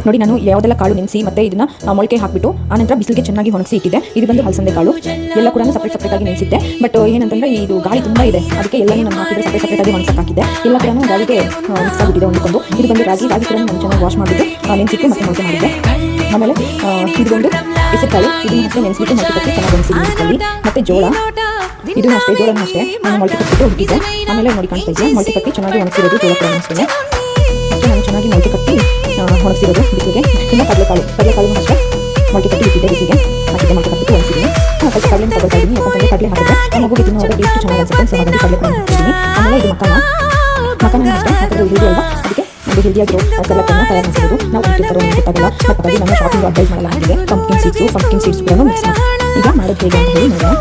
ನೋಡಿ ನಾನು ಯಾವುದೆಲ್ಲ ಕಾಳು ನೆನೆಸಿ ಮತ್ತೆ ಇದನ್ನ ಮೊಳಕೆ ಹಾಕಿಬಿಟ್ಟು ಆನಂತರ ಬಿಸಿಲಿಗೆ ಚೆನ್ನಾಗಿ ಒಣಗಿಸಿ ಇಟ್ಟಿದ್ದೆ. ಇದು ಬಂದು ಹಲಸಂದೆ ಕಾಳು, ಎಲ್ಲ ಕೂಡ ಸಪ್ರೇಟ್ ಆಗಿ ನೆನೆಸಿದ್ದೆ. ಬಟ್ ಏನಂತಂದ್ರೆ ಇದು ಗಾಳಿ ತುಂಬಾ ಇದೆ, ಅದಕ್ಕೆ ಎಲ್ಲನೂ ನಾನು ಹಾಕಿದ್ರೆ ಸಪ್ರೇಟ್ ಆಗಿ ಒಣಗಿಸಕ್ಕೆ ಹಾಕಿದ್ದೆ. ಎಲ್ಲ ಕೂಡ ಗಾಳಿಗೆ ಮಿಕ್ಸ್ ಆಗಿಬಿಟ್ಟಿದೆ ಹೊಂದ್ಕೊಂಡು. ಇದು ಬಂದು ರಾಗಿ ಕೂಡ ನಾನು ಚೆನ್ನಾಗಿ ವಾಶ್ ಮಾಡಿಬಿಟ್ಟು ನೆನೆಸಿಟ್ಟು ಮತ್ತೆ ಮೊಳಕೆ ಮಾಡಿದ್ದೆ. ಆಮೇಲೆ ಇದು ಬಂದು ಹೆಸರುಕಾಳು, ಇದನ್ನ ಮತ್ತೆ ನೆನೆಸಿಬಿಟ್ಟು ಮೊಳಕೆ ಕಟ್ಟಿ ಚೆನ್ನಾಗಿ ನೆನೆಸಿದ್ದೀನಿ. ಮತ್ತೆ ಜೋಳ, ಇದನ್ನು ಅಷ್ಟೇ, ಜೋಳನೂ ಅಷ್ಟೇ ನಾನು ಮೊಳಕೆ ಕಟ್ಟಿಬಿಟ್ಟು ಹುಡುಕಿದ್ದೆ. ಆಮೇಲೆ ನೋಡಿ ಕಾಣಿಸ್ತಾ ಇದೆಯಾ, ಮೊಳಕೆ ಕಟ್ಟಿ ಚೆನ್ನಾಗಿ ಒಣಗಿಸಿರೋದು ಜೋಳ ಕೂಡ ಅಷ್ಟೇ. ಅಷ್ಟೇ ನಾನು ಚೆನ್ನಾಗಿ ಮೊಳಕೆ ಕಟ್ಟಿ ಒಣಗಿಸಿರೋದು ಬಿಸಿಲಿಗೆ. ಇನ್ನು ಕಡಲೆಕಾಳು ಅಷ್ಟೇ ಮೊಳಕೆ ಕಟ್ಟಿ ಇಟ್ಟಿದ್ದೆ, ಬಿಸಿಗೆ ಹಾಕಿದ್ದೆ, ಮೊಳಕೆ ಕಟ್ಟಿ ಒಣಗಿಸಿದ್ದೀನಿ. ಸ್ವಲ್ಪ ಕಡಲೆ ತಗೊಳ್ತಾ ಇದ್ದೀನಿ, ಯಾಕಂದರೆ ಕಡಲೆ ಹಾಕಿದ್ರೆ ಆ ಮಗುಗೆ ತಿನ್ನುವಾಗ ಟೇಸ್ಟ್ ಚೆನ್ನಾಗಿ ಅನಿಸುತ್ತೆ. ಸೊ ಹಾಗಾಗಿ ಕಡಲೆ ಕೂಡ ಹಾಕ್ತಿದ್ದೀನಿ. ಆಮೇಲೆ ಇದು ಮಕ್ಕನ ಅಷ್ಟೇ ಯಾಕಂದರೆ ಇದು ಅಲ್ವಾ, ಅದಕ್ಕೆ ಒಂದು ಹೆಲ್ದಿಯಾಗಿರೋ ಕಡಲೆಕಾಳನ್ನ ತಯಾರು ಮಾಡ್ತಿರೋದು. ನಾವು ಇಟ್ಟಿರ್ತಾರೋ ಗೊತ್ತಾಗಲ್ಲ, ಬಟ್ ಹಾಗಾಗಿ ನಮ್ಮ ಶಾಪಿಂಗ್ ಅಡ್ವೈಸ್ ಮಾಡಲಾಗಿದೆ. ಪಂಪ್ಕಿನ್ ಸೀಡ್ಸ್ ಕೂಡ ಮಿಕ್ಸ್ ಮಾಡಿ ಈಗ ಮಾಡೋದು ಹೇಗೆ ಅಂತ ಹೇಳಿ ನೋಡೋಣ.